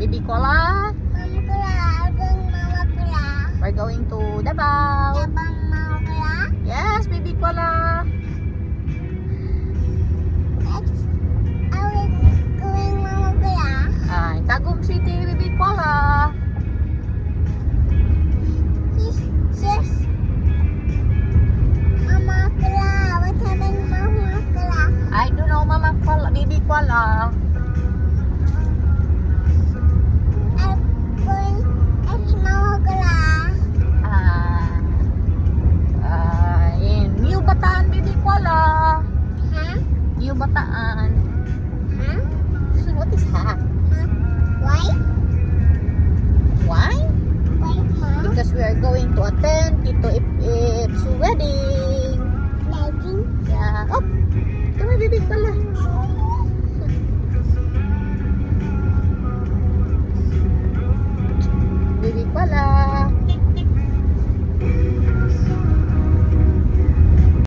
Baby Koala. Mama Kula, Mama Kula. We're going to Davao. Dabang Mama Kula. Yes, Baby Koala. Next, are we going Mama Kula? Ay, Tagum City, Baby Koala. Yes. Mama Kula, what happened Mama Kula? I don't know, Mama Koala, Baby Koala.